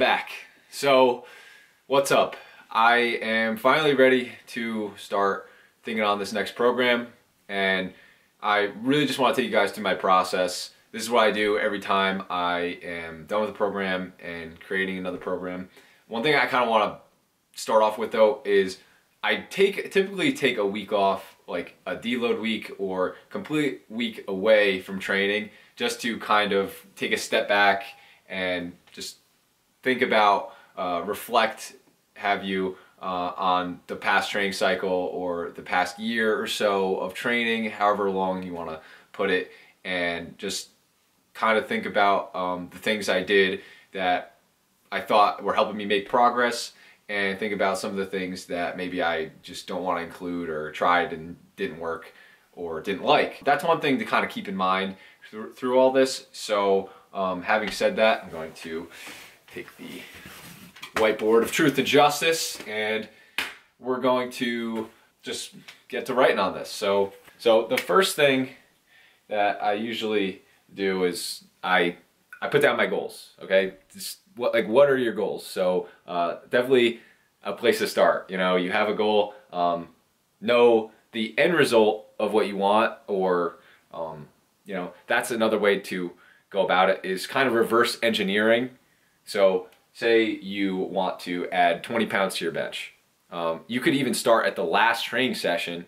back. So, what's up? I am finally ready to start thinking on this next program, and I really just want to take you guys through my process. This is what I do every time I am done with a program and creating another program. One thing I kind of want to start off with though is I typically take a week off, like a deload week or complete week away from training, just to kind of take a step back and just think about, reflect, have you on the past training cycle or the past year or so of training, however long you want to put it, and just kind of think about the things I did that I thought were helping me make progress, and think about some of the things that maybe I just don't want to include or tried and didn't work or didn't like. That's one thing to kind of keep in mind through all this. So having said that, I'm going to take the whiteboard of truth and justice, and we're going to just get to writing on this. So the first thing that I usually do is I put down my goals. Okay, just what are your goals? So definitely a place to start. You know, you have a goal, know the end result of what you want, or you know, that's another way to go about it, is kind of reverse engineering. So say you want to add 20 pounds to your bench. You could even start at the last training session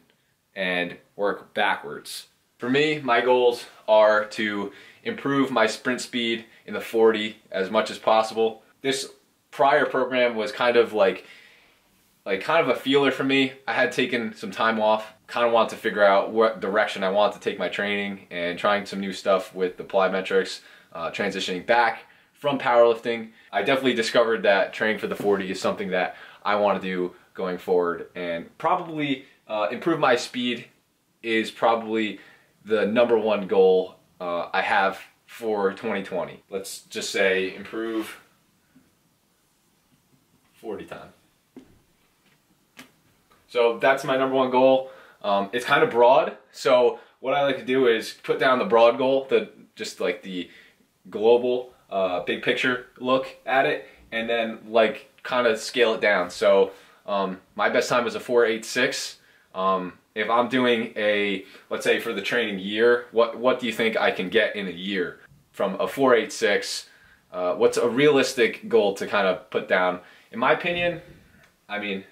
and work backwards. For me, my goals are to improve my sprint speed in the 40 as much as possible. This prior program was kind of like kind of a feeler for me. I had taken some time off, kind of wanted to figure out what direction I wanted to take my training, and trying some new stuff with the plyometrics, transitioning back from powerlifting. I definitely discovered that training for the 40 is something that I want to do going forward, and probably improve my speed is probably the #1 goal I have for 2020. Let's just say improve 40 time. So that's my #1 goal. It's kind of broad, so what I like to do is put down the broad goal, just like the global big picture look at it, and then like kind of scale it down. So my best time was a 4.86. If I'm doing let's say for the training year, what do you think I can get in a year from a 4.86? What's a realistic goal to kind of put down? In my opinion, I mean,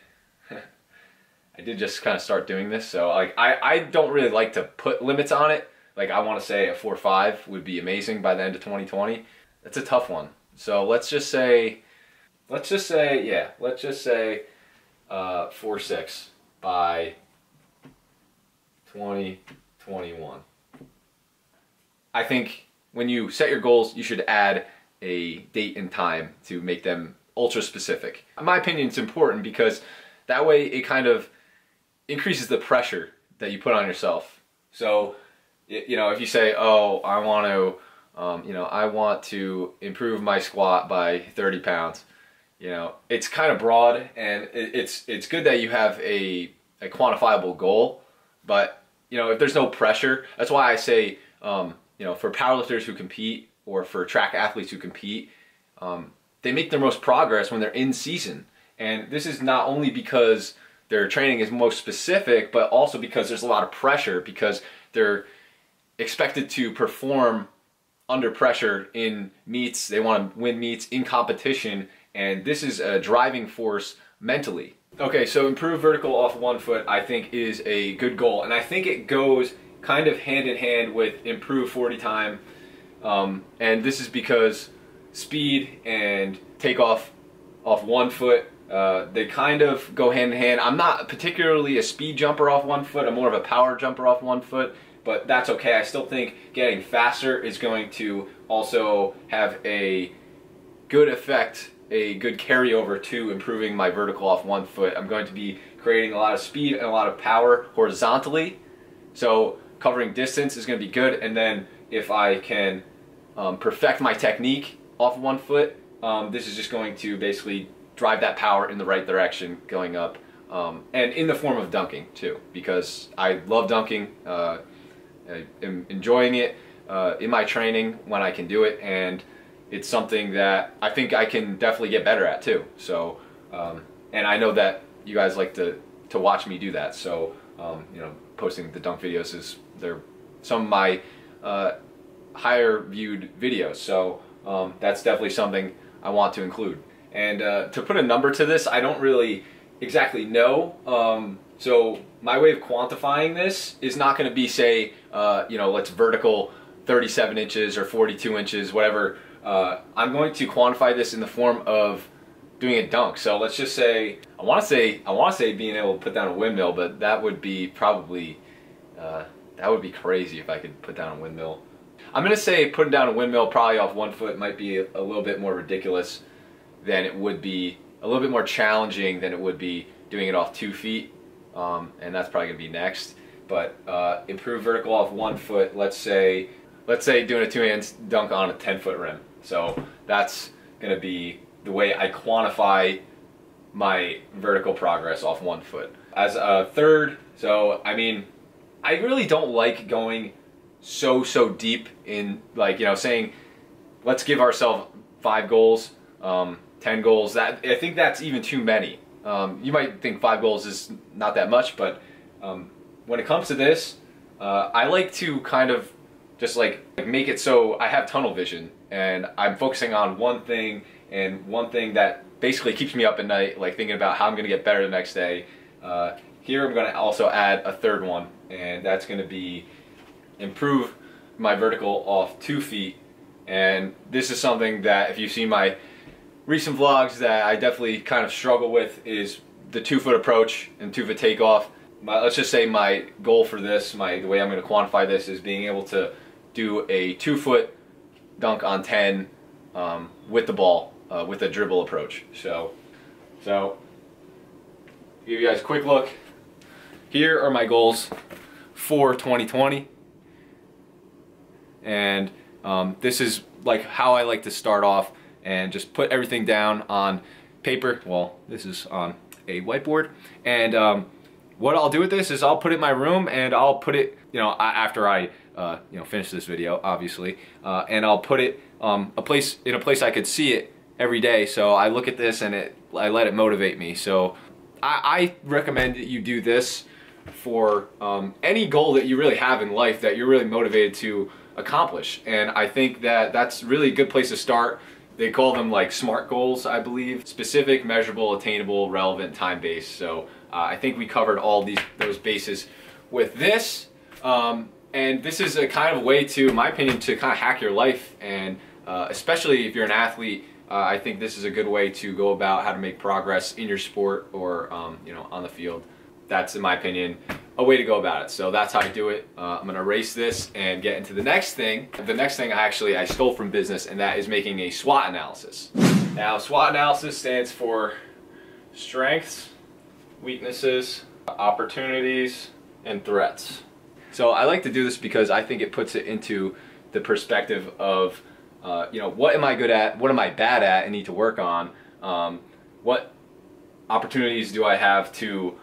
I did just kind of start doing this, so like I don't really like to put limits on it. Like I want to say a 4.5 would be amazing by the end of 2020. That's a tough one. So let's just say 4.6 by 2021. I think when you set your goals, you should add a date and time to make them ultra specific. In my opinion, it's important because that way it kind of increases the pressure that you put on yourself. So, you know, if you say, oh, I want to improve my squat by 30 pounds, you know, it's kind of broad, and it's good that you have a quantifiable goal, but, you know, if there's no pressure, that's why I say, you know, for powerlifters who compete, or for track athletes who compete, they make their most progress when they're in season. And this is not only because their training is most specific, but also because there's a lot of pressure, because they're expected to perform under pressure in meets. They want to win meets in competition, and this is a driving force mentally. Okay, so improve vertical off one foot, I think, is a good goal, and I think it goes kind of hand in hand with improve 40 time, and this is because speed and takeoff off one foot, they kind of go hand in hand. I'm not particularly a speed jumper off one foot, I'm more of a power jumper off one foot, but that's okay. I still think getting faster is going to also have a good effect, a good carryover to improving my vertical off one foot. I'm going to be creating a lot of speed and a lot of power horizontally, so covering distance is going to be good. And then if I can perfect my technique off one foot, this is just going to basically drive that power in the right direction going up, and in the form of dunking too, because I love dunking. I am enjoying it in my training when I can do it, and it's something that I think I can definitely get better at too. So, and I know that you guys like to watch me do that. So, you know, posting the dunk videos they're some of my higher viewed videos. So that's definitely something I want to include. And to put a number to this, I don't really exactly know. So my way of quantifying this is not going to be, say, you know, let's vertical 37 inches or 42 inches, whatever. I'm going to quantify this in the form of doing a dunk. So let's just say I want to say being able to put down a windmill, but that would be probably that would be crazy if I could put down a windmill. I'm going to say putting down a windmill probably off 1 foot might be a little bit more ridiculous than it would be, a little bit more challenging than it would be doing it off 2 feet, and that's probably going to be next. But improve vertical off 1 foot, let's say doing a 2-hand dunk on a 10-foot rim. So that's going to be the way I quantify my vertical progress off 1 foot. As a third, so I mean, I really don't like going so deep in, like, you know, saying let's give ourselves 5 goals, 10 goals. That, I think that's even too many. You might think 5 goals is not that much, but when it comes to this, I like to kind of just like make it so I have tunnel vision and I'm focusing on one thing, and one thing that basically keeps me up at night, like thinking about how I'm going to get better the next day. Here I'm going to also add a third one, and that's going to be improve my vertical off 2 feet. And this is something that, if you've seen my recent vlogs, that I definitely kind of struggle with, is the 2-foot approach and 2-foot takeoff. Let's just say my goal for this, the way I'm going to quantify this, is being able to do a 2-foot dunk on 10 with the ball, with a dribble approach. So give you guys a quick look. Here are my goals for 2020, and this is like how I like to start off and just put everything down on paper. Well, this is on a whiteboard, and what I'll do with this is I'll put it in my room, and I'll put it, you know, after I you know, finish this video, obviously, and I'll put it in a place I could see it every day. So I look at this and I let it motivate me. So I recommend that you do this for any goal that you really have in life that you're really motivated to accomplish. And I think that that's really a good place to start. They call them like SMART goals, I believe: specific, measurable, attainable, relevant, time-based. So I think we covered all those bases with this. And this is a kind of way to, in my opinion, to kind of hack your life. And especially if you're an athlete, I think this is a good way to go about how to make progress in your sport, or you know, on the field. That's, in my opinion, a way to go about it. So that's how I do it. I'm going to erase this and get into the next thing. The next thing I stole from business, and that is making a SWOT analysis. Now, SWOT analysis stands for strengths, weaknesses, opportunities, and threats. So I like to do this because I think it puts it into the perspective of, you know, what am I good at, what am I bad at and need to work on, what opportunities do I have to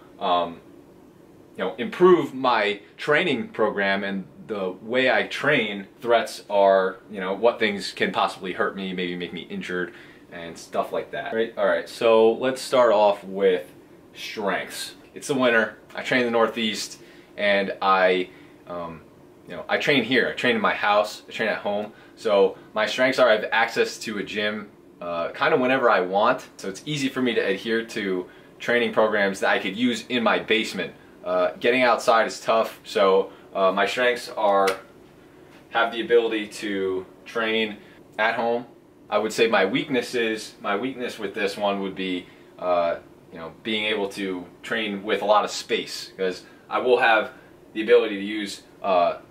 you know, improve my training program and the way I train. Threats are, you know, what things can possibly hurt me, maybe make me injured, and stuff like that. Right? All right, so let's start off with strengths. It's the winter. I train in the Northeast, and you know, I train here. I train in my house. I train at home. So my strengths are I have access to a gym kind of whenever I want. So it's easy for me to adhere to training programs that I could use in my basement. Getting outside is tough. So my strengths are have the ability to train at home. I would say my weakness with this one would be you know, being able to train with a lot of space, because I will have the ability to use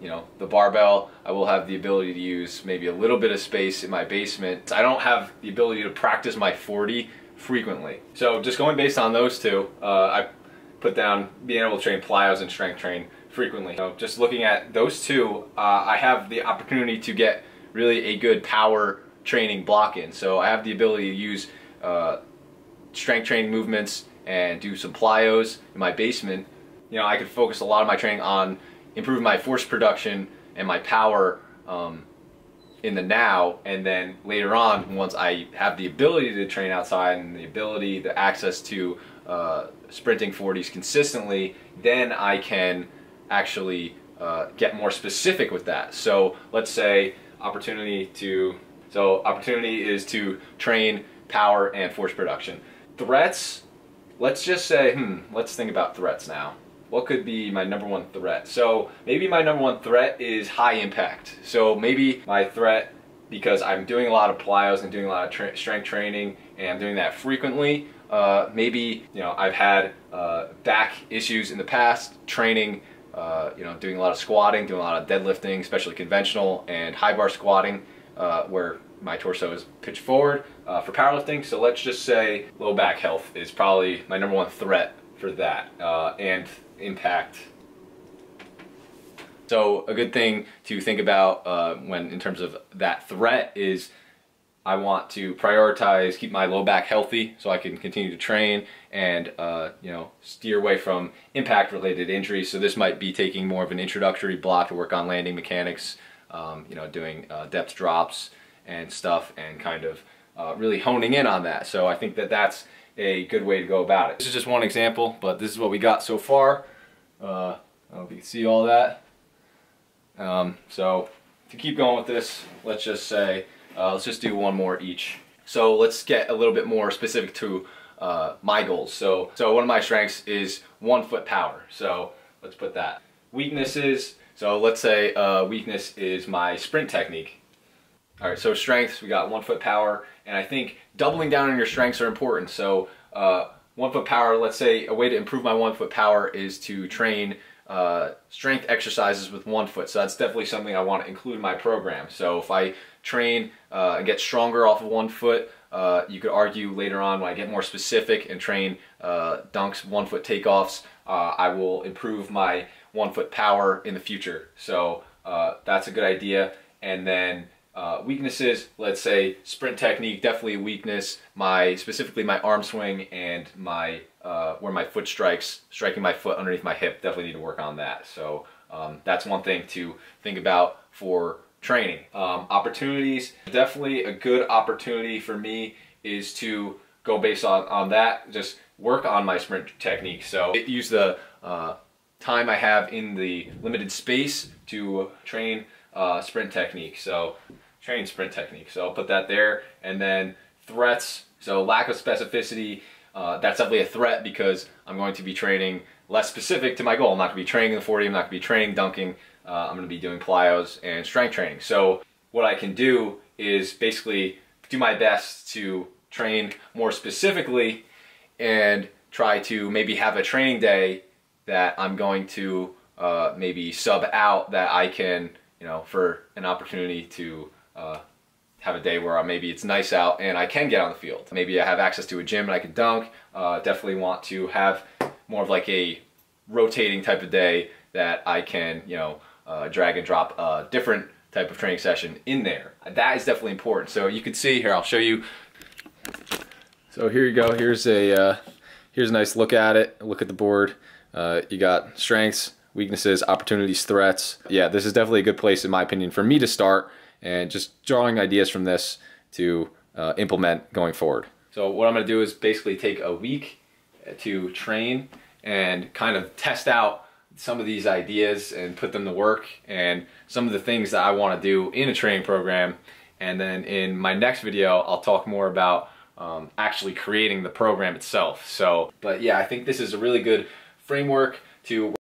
you know, the barbell. I will have the ability to use maybe a little bit of space in my basement. I don't have the ability to practice my 40 frequently. So just going based on those two, I put down being able to train plyos and strength train frequently. So just looking at those two, I have the opportunity to get really a good power training block in. So I have the ability to use strength training movements and do some plyos in my basement. You know, I could focus a lot of my training on improving my force production and my power in the now, and then later on, once I have the ability to train outside and the ability, the access to sprinting 40s consistently, then I can actually get more specific with that. So let's say opportunity is to train power and force production. Threats, let's just say, let's think about threats now. What could be my number one threat? So maybe my number one threat is high impact. So maybe my threat, because I'm doing a lot of plyos and doing a lot of strength training and I'm doing that frequently, maybe, you know, I've had back issues in the past training, you know, doing a lot of squatting, doing a lot of deadlifting, especially conventional and high bar squatting, where my torso is pitched forward for powerlifting. So let's just say low back health is probably my number one threat for that, and impact. So a good thing to think about when in terms of that threat is I want to prioritize, keep my low back healthy so I can continue to train and you know, steer away from impact related injuries. So this might be taking more of an introductory block to work on landing mechanics, you know, doing depth drops and stuff, and kind of really honing in on that. So I think that that's a good way to go about it. This is just one example, but this is what we got so far. I don't know if you can see all that. So to keep going with this, let's just say, let's just do one more each. So let's get a little bit more specific to my goals. So one of my strengths is 1 foot power. So let's put that. Weaknesses, so let's say weakness is my sprint technique. All right, so strengths, we got 1 foot power, and I think doubling down on your strengths are important. So 1 foot power, let's say a way to improve my 1 foot power is to train strength exercises with 1 foot. So that's definitely something I want to include in my program. So if I train and get stronger off of 1 foot, you could argue later on when I get more specific and train dunks, 1 foot takeoffs, I will improve my 1 foot power in the future. So that's a good idea. And then weaknesses, let's say sprint technique, definitely a weakness. Specifically my arm swing and my where my foot strikes, striking my foot underneath my hip, definitely need to work on that. So that's one thing to think about for training. Opportunities, definitely a good opportunity for me is to go based on that, just work on my sprint technique. So use the time I have in the limited space to train sprint technique. So I'll put that there. And then threats, so lack of specificity, that's definitely a threat because I'm going to be training less specific to my goal. I'm not going to be training the 40, I'm not going to be training dunking, I'm going to be doing plyos and strength training. So what I can do is basically do my best to train more specifically and try to maybe have a training day that I'm going to maybe sub out, that I can, you know, for an opportunity to have a day where maybe it's nice out and I can get on the field. Maybe I have access to a gym and I can dunk. Definitely want to have more of like a rotating type of day that I can, you know, drag and drop a different type of training session in there. That is definitely important. So you can see here, I'll show you. So here you go. Here's a nice look at it. Look at the board. You got strengths, weaknesses, opportunities, threats. Yeah, this is definitely a good place, in my opinion, for me to start and just drawing ideas from this to implement going forward. So what I'm going to do is basically take a week to train and kind of test out some of these ideas and put them to work, and some of the things that I want to do in a training program. And then in my next video, I'll talk more about actually creating the program itself. So, but yeah, I think this is a really good framework to